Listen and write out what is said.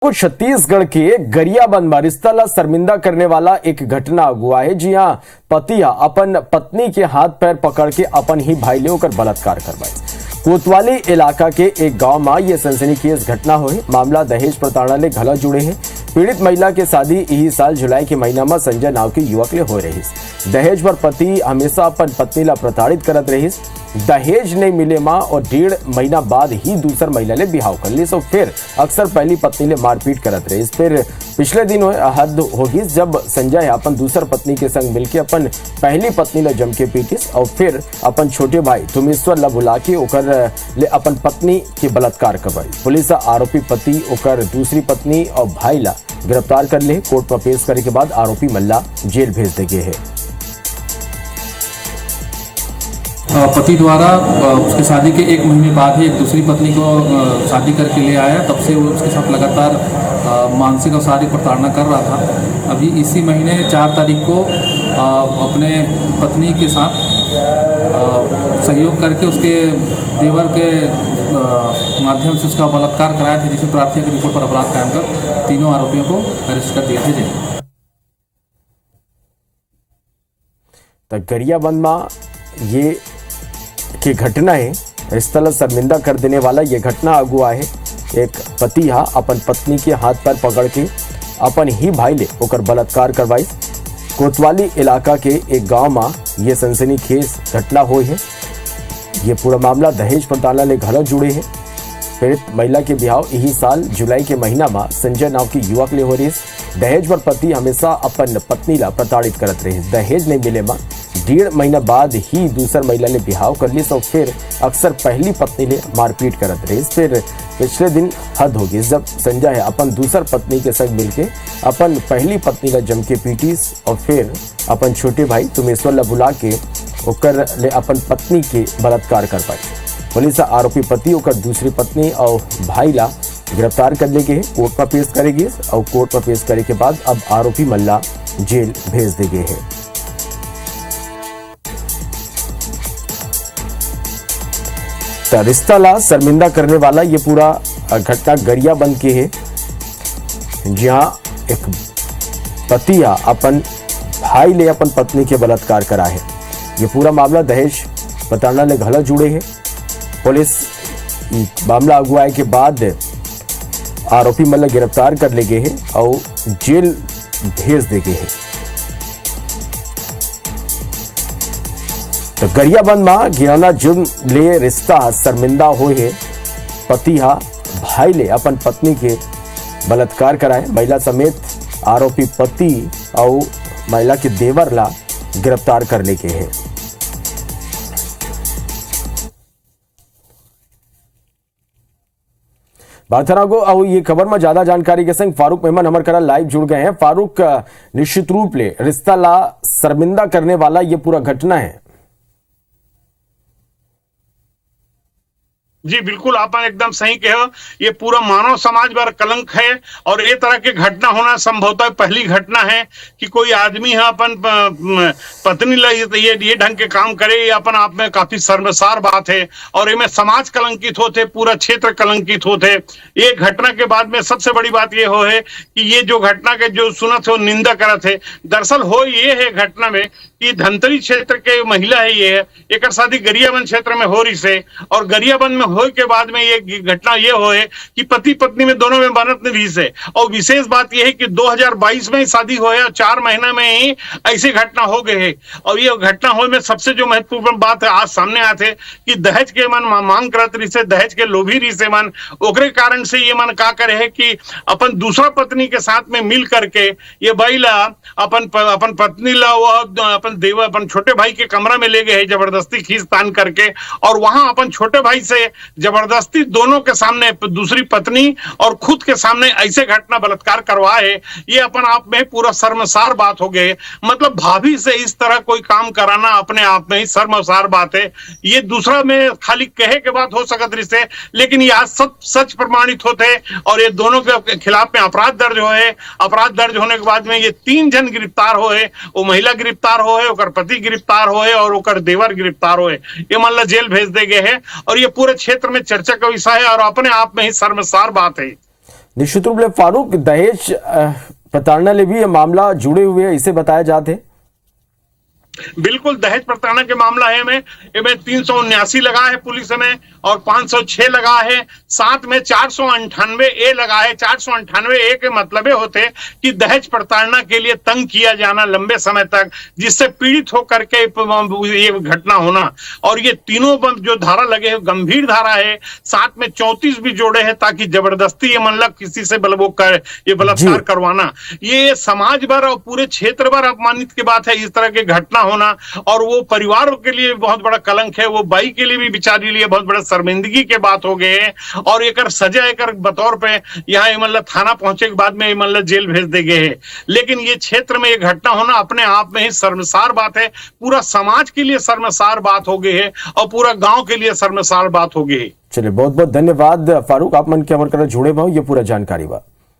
को छत्तीसगढ़ के गरियाबंद में रिश्ता ला शर्मिंदा करने वाला एक घटना हुआ है। जी हां, पति अपन पत्नी के हाथ पैर पकड़ के अपन ही भाई ले होकर बलात्कार करवाए। कोतवाली इलाका के एक गांव में यह सनसनीखेज घटना हुई। मामला दहेज प्रताड़ना ले घला जुड़े हैं। पीड़ित महिला के शादी यही साल जुलाई के महीना में संजय नाव के युवक ले हो रही। दहेज पर पति हमेशा अपन पत्नी ला प्रताड़ित करत रही। दहेज नहीं मिले मां और 1.5 महीना बाद ही दूसर महिला ले बिहाव कर ली। तो फिर अक्सर पहली पत्नी ले मारपीट करत रही। फिर पिछले दिन हद होगी जब संजय अपन दूसर पत्नी के संग मिलकर अपन पहली पत्नी ला जम के पीटिस और फिर अपन छोटे भाई तुमेश्वर ला बुला के ओकर ले अपन पत्नी के बलात्कार करवाई। पुलिस आरोपी पति ओकर दूसरी पत्नी और भाई ला गिरफ्तार कर ले। कोर्ट में पेश करने के बाद आरोपी मल्ला जेल भेज दिए है। पति द्वारा उसके शादी के 1 महीने बाद ही एक दूसरी पत्नी को शादी करके ले आया। तब से वो उसके साथ लगातार मानसिक और शारीरिक प्रताड़ना कर रहा था। अभी इसी महीने 4 तारीख को अपने पत्नी के साथ सहयोग करके उसके देवर के माध्यम से उसका बलात्कार कराया था, जिसमें प्रार्थना की रिपोर्ट पर अपराध कायम कर तीनों आरोपियों को अरेस्ट कर दिया थे। तो गरियाबंद में ये की घटना है। रिश्ता ला शर्मिंदा कर देने वाला ये घटना अगुआ है। एक पति अपन पत्नी के हाथ पैर पकड़ के अपन ही भाई ले होकर बलात्कार करवाई। कोतवाली इलाका के एक गांव में ये सनसनीखेज घटना हुई है। ये पूरा मामला दहेज प्रताड़ना ले घला जुड़े हैं। पीड़ित महिला के बिहाव यही साल जुलाई के महीना में संजय नाव के युवक ले हो रही। दहेज पर पति हमेशा अपन पत्नी ला प्रताड़ित करत रहे। दहेज नहीं मिले मां 1.5 महीना बाद ही दूसर महिला ने बिहाव कर ली। तो फिर अक्सर पहली पत्नी ने मारपीट करत रही। फिर पिछले दिन हद होगी जब संजय अपन दूसर पत्नी के संग मिलके अपन पहली पत्नी ला जम के पीटिस और फिर अपन छोटे भाई तुमेश्वर ला बुला के ओकर ले अपन पत्नी के बलात्कार कर पाई। पुलिस आरोपी पति और दूसरी पत्नी और भाई ला गिरफ्तार कर ले गए। कोर्ट में पेश करेगी और कोर्ट में पेश करने के बाद अब आरोपी मल्ला जेल भेज दिए गए हैं। तो रिश्ता ला शर्मिंदा करने वाला ये पूरा घटना गरियाबंद के है, जहां एक पति अपन भाई ले अपन पत्नी के बलात्कार करा है। ये पूरा मामला दहेज प्रताड़ना ले घला जुड़े है। पुलिस मामला अगुवाई के बाद आरोपी मल्ला गिरफ्तार कर ले गए हैं और जेल भेज दे गए हैं। तो गरियाबंद में घिरौना जुर्म ले रिश्ता शर्मिंदा हुए है। पति भाई ले अपन पत्नी के बलात्कार कराए। महिला समेत आरोपी पति और महिला के देवर ला गिरफ्तार करने के हैं। बात और ये खबर में ज्यादा जानकारी के संग फारूक मेमन हमारे करा लाइव जुड़ गए हैं। फारूक, निश्चित रूप ले रिश्ता ला शर्मिंदा करने वाला ये पूरा घटना है। जी बिल्कुल, आपने एकदम सही कहा। ये पूरा मानव समाज पर कलंक है और ये तरह की घटना होना संभवतः पहली घटना है कि कोई आदमी है अपन पत्नी ये ढंग के काम करे। ये अपन आप में काफी शर्मसार बात है और इनमें समाज कलंकित होते, पूरा क्षेत्र कलंकित होते। ये घटना के बाद में सबसे बड़ी बात ये हो है कि ये जो घटना के जो सुनत हो निंदा करत है, दरअसल हो ये है घटना में कि धनतरी क्षेत्र के महिला है। ये है एक शादी गरियाबंद क्षेत्र में हो रही से और गरियाबंद में हो के बाद में ये घटना ये हो है कि पति पत्नी में दोनों में बनत नहीं से। और विशेष बात यह है कि 2022 में ही शादी हो है और 4 महीना में ही ऐसी घटना हो गई है। और ये घटना हो में सबसे जो महत्वपूर्ण बात है आज सामने आते कि दहेज के मन मांग करत रही से, दहेज के लोभी रही से मन ओकरे कारण से ये मन का करे है कि अपन दूसरा पत्नी के साथ में मिल करके ये बैला अपन पत्नी ला अपन देवर अपन छोटे भाई के कमरा में ले गए है जबरदस्ती खींच तान करके और वहां अपन छोटे भाई से जबरदस्ती दोनों के सामने दूसरी पत्नी और खुद के सामने ऐसे घटना बलात्कार करवाए। ये अपन आप में पूरा शर्मसार बात हो गए। मतलब भाभी से इस तरह कोई काम कराना अपने आप में ही शर्मसार बात है। ये दूसरा में खाली कहे के बात हो सकत रही से, लेकिन ये आज सब सच प्रमाणित होते और ये दोनों के खिलाफ में अपराध दर्ज हो है। अपराध दर्ज होने के बाद में ये 3 जन गिरफ्तार हो है। वो महिला गिरफ्तार हो है, ओकर पति गिरफ्तार हो है और ओकर देवर गिरफ्तार हो है। ये मान ला जेल भेज दे गए हैं और ये पूरे क्षेत्र में चर्चा का विषय है और अपने आप में ही शर्मसार बात है। निश्चित रूप से फारूक दहेज प्रताड़ना ले भी ये मामला जुड़े हुए है, इसे बताया जाते हैं। बिल्कुल दहेज प्रताड़ना के मामला है में 379 लगा है पुलिस में और 506 लगा है, साथ में 498 ए लगा है। 498 ए के मतलब होते कि दहेज प्रताड़ना के लिए तंग किया जाना लंबे समय तक, जिससे पीड़ित होकर के ये घटना होना। और ये तीनों जो धारा लगे हैं गंभीर धारा है, साथ में 34 भी जोड़े हैं ताकि जबरदस्ती ये मतलब किसी से ये बलात्कार करवाना, ये समाज भर और पूरे क्षेत्र भर अपमानित की बात है इस तरह की घटना होना। और वो परिवार के लिए बहुत बड़ा कलंक है, वो बाई के लिए भी बेचारी लिए बहुत बड़ा शर्मिंदगी के बात हो गए हैं। और एक सजा एक बतौर पे यहाँ मतलब थाना पहुंचे के बाद में मतलब जेल भेज दे गए हैं। लेकिन ये क्षेत्र में ये घटना होना अपने आप में ही शर्मसार बात है, पूरा समाज के लिए शर्मसार बात हो गई है और पूरा गांव के लिए शर्मसार बात हो गई है। चलिए बहुत बहुत धन्यवाद फारूक, आप मन के अमर कर जुड़े भाव ये पूरा जानकारी बा।